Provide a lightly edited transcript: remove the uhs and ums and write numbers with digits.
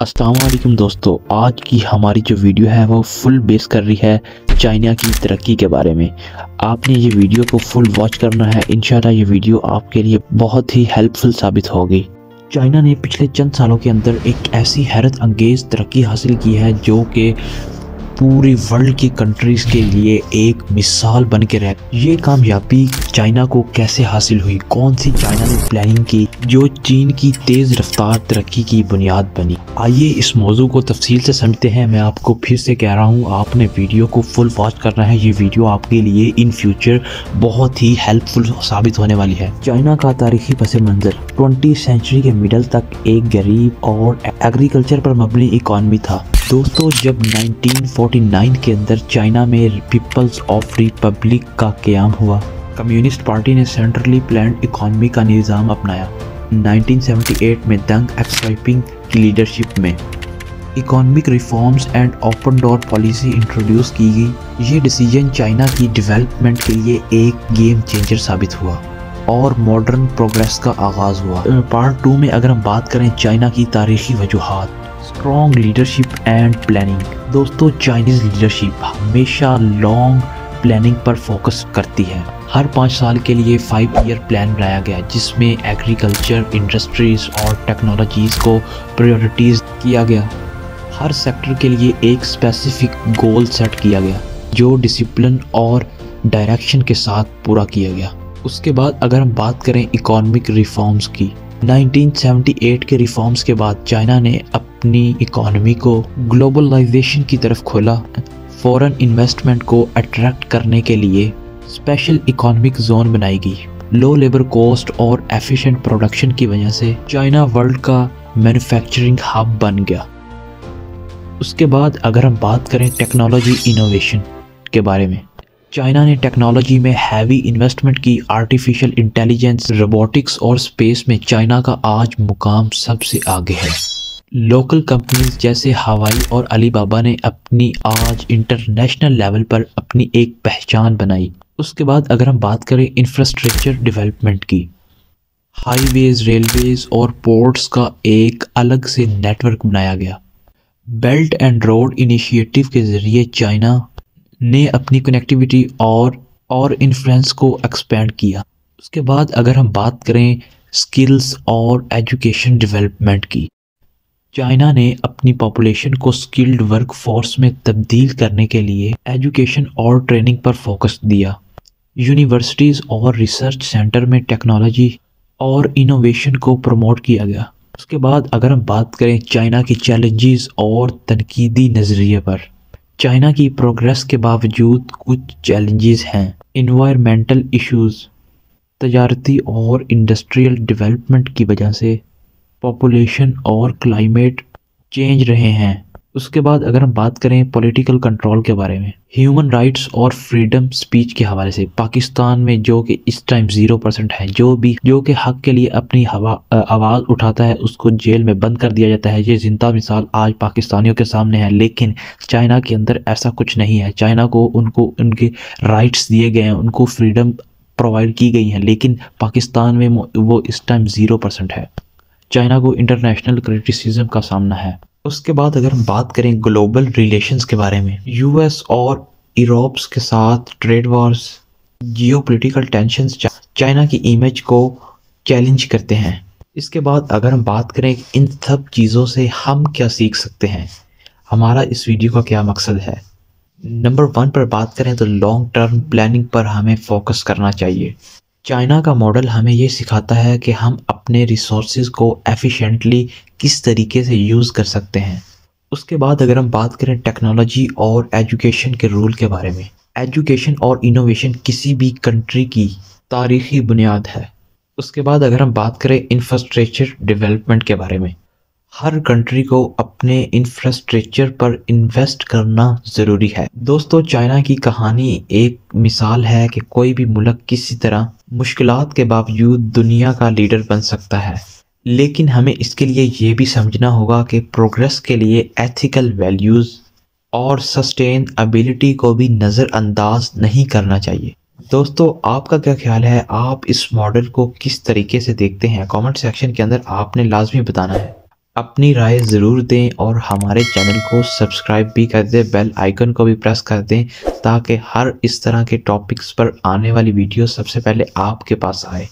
अस्सलाम वालेकुम दोस्तों, आज की हमारी जो वीडियो है वो फुल बेस कर रही है चाइना की तरक्की के बारे में। आपने ये वीडियो को फुल वॉच करना है। इंशाल्लाह ये वीडियो आपके लिए बहुत ही हेल्पफुल साबित होगी। चाइना ने पिछले चंद सालों के अंदर एक ऐसी हैरत अंगेज तरक्की हासिल की है जो कि पूरी वर्ल्ड की कंट्रीज़ के लिए एक मिसाल बन के रह। ये कामयाबी चाइना को कैसे हासिल हुई, कौन सी चाइना ने प्लानिंग की जो चीन की तेज़ रफ्तार तरक्की की बुनियाद बनी। आइए इस मौजू को तफसील से समझते हैं। मैं आपको फिर से कह रहा हूँ, आपने वीडियो को फुल वॉच करना है। ये वीडियो आपके लिए इन फ्यूचर बहुत ही हेल्पफुल साबित होने वाली है। चाइना का तारीखी पस मंज़र 20वीं सेंचुरी के मिडल तक एक गरीब और एग्रीकल्चर पर मबनी इकॉनमी था। दोस्तों, जब 1949 के अंदर चाइना में पीपल्स ऑफ रिपब्लिक का क़याम हुआ, कम्युनिस्ट पार्टी ने सेंट्रली प्लान्ड इकॉनमी का निज़ाम अपनाया। 1978 में दंग एक्सवाइपिंग की लीडरशिप में economic reforms and open door policy introduce की गई। ये डिसीजन चाइना की डेवलपमेंट के लिए एक गेम चेंजर साबित हुआ और मॉडर्न प्रोग्रेस का आगाज़ हुआ। पार्ट 2 में अगर हम बात करें चाइना की तारीखी वजूहात, स्ट्रॉन्ग लीडरशिप एंड प्लानिंग। दोस्तों, चाइनीज़ लीडरशिप हमेशा लॉन्ग प्लानिंग पर फोकस करती है। हर 5 साल के लिए 5 ईयर प्लान बनाया गया जिसमें एग्रीकल्चर, इंडस्ट्रीज़ और टेक्नोलॉजीज़ को प्रायोरिटीज़ किया गया। हर सेक्टर के लिए एक स्पेसिफिक गोल सेट किया गया जो डिसिप्लिन और डायरेक्शन के साथ पूरा किया गया। उसके बाद अगर हम बात करें इकोनॉमिक रिफॉर्म्स की, 1978 के रिफॉर्म्स के बाद चाइना ने अपनी इकोनॉमी को ग्लोबलाइजेशन की तरफ खोला। फॉरेन इन्वेस्टमेंट को अट्रैक्ट करने के लिए स्पेशल इकोनॉमिक जोन बनाई गई। लो लेबर कॉस्ट और एफिशिएंट प्रोडक्शन की वजह से चाइना वर्ल्ड का मैन्युफैक्चरिंग हब बन गया। उसके बाद अगर हम बात करें टेक्नोलॉजी इनोवेशन के बारे में, चाइना ने टेक्नोलॉजी में हैवी इन्वेस्टमेंट की। आर्टिफिशियल इंटेलिजेंस, रोबोटिक्स और स्पेस में चाइना का आज मुकाम सबसे आगे है। लोकल कंपनीज जैसे हवाई और अलीबाबा ने अपनी आज इंटरनेशनल लेवल पर अपनी एक पहचान बनाई। उसके बाद अगर हम बात करें इंफ्रास्ट्रक्चर डेवलपमेंट की, हाईवेज, रेलवेज और पोर्ट्स का एक अलग से नेटवर्क बनाया गया। बेल्ट एंड रोड इनिशिएटिव के ज़रिए चाइना ने अपनी कनेक्टिविटी और इन्फ्लुएंस को एक्सपेंड किया। उसके बाद अगर हम बात करें स्किल्स और एजुकेशन डेवलपमेंट की, चाइना ने अपनी पॉपुलेशन को स्किल्ड वर्क फोर्स में तब्दील करने के लिए एजुकेशन और ट्रेनिंग पर फोकस दिया। यूनिवर्सिटीज़ और रिसर्च सेंटर में टेक्नोलॉजी और इनोवेशन को प्रमोट किया गया। उसके बाद अगर हम बात करें चाइना की चैलेंजेस और तनकीदी नज़रिए पर, चाइना की प्रोग्रेस के बावजूद कुछ चैलेंजेस हैं। इन्वायरमेंटल इश्यूज़, तजारती और इंडस्ट्रियल डेवलपमेंट की वजह से पॉपुलेशन और क्लाइमेट चेंज रहे हैं। उसके बाद अगर हम बात करें पॉलिटिकल कंट्रोल के बारे में, ह्यूमन राइट्स और फ्रीडम स्पीच के हवाले से पाकिस्तान में जो कि इस टाइम 0% है, जो कि हक के लिए अपनी आवाज़ उठाता है उसको जेल में बंद कर दिया जाता है। ये जिंदा मिसाल आज पाकिस्तानियों के सामने है। लेकिन चाइना के अंदर ऐसा कुछ नहीं है। चाइना को उनके राइट्स दिए गए हैं, उनको फ्रीडम प्रोवाइड की गई है, लेकिन पाकिस्तान में वो इस टाइम 0% है। चाइना को इंटरनेशनल क्रिटिसिज्म का सामना है। उसके बाद अगर हम बात करें ग्लोबल रिलेशंस के बारे में, यूएस और यूरोप के साथ trade Wars, geopolitical tensions China की इमेज को चैलेंज करते हैं। इसके बाद अगर हम बात करें इन सब चीज़ों से हम क्या सीख सकते हैं, हमारा इस वीडियो का क्या मकसद है। नंबर 1 पर बात करें तो लॉन्ग टर्म प्लानिंग पर हमें फोकस करना चाहिए। चाइना का मॉडल हमें ये सिखाता है कि हम अपने रिसोर्सेज को एफिशिएंटली किस तरीके से यूज़ कर सकते हैं। उसके बाद अगर हम बात करें टेक्नोलॉजी और एजुकेशन के रोल के बारे में, एजुकेशन और इनोवेशन किसी भी कंट्री की तारीखी बुनियाद है। उसके बाद अगर हम बात करें इंफ्रास्ट्रक्चर डेवलपमेंट के बारे में, हर कंट्री को अपने इंफ्रास्ट्रक्चर पर इन्वेस्ट करना ज़रूरी है। दोस्तों, चाइना की कहानी एक मिसाल है कि कोई भी मुल्क किसी तरह मुश्किलात के बावजूद दुनिया का लीडर बन सकता है। लेकिन हमें इसके लिए ये भी समझना होगा कि प्रोग्रेस के लिए एथिकल वैल्यूज़ और सस्टेनेबिलिटी को भी नज़रअंदाज नहीं करना चाहिए। दोस्तों, आपका क्या ख्याल है? आप इस मॉडल को किस तरीके से देखते हैं? कमेंट सेक्शन के अंदर आपने लाजमी बताना है। अपनी राय ज़रूर दें और हमारे चैनल को सब्सक्राइब भी कर दें, बेल आइकन को भी प्रेस कर दें ताकि हर इस तरह के टॉपिक्स पर आने वाली वीडियो सबसे पहले आपके पास आए।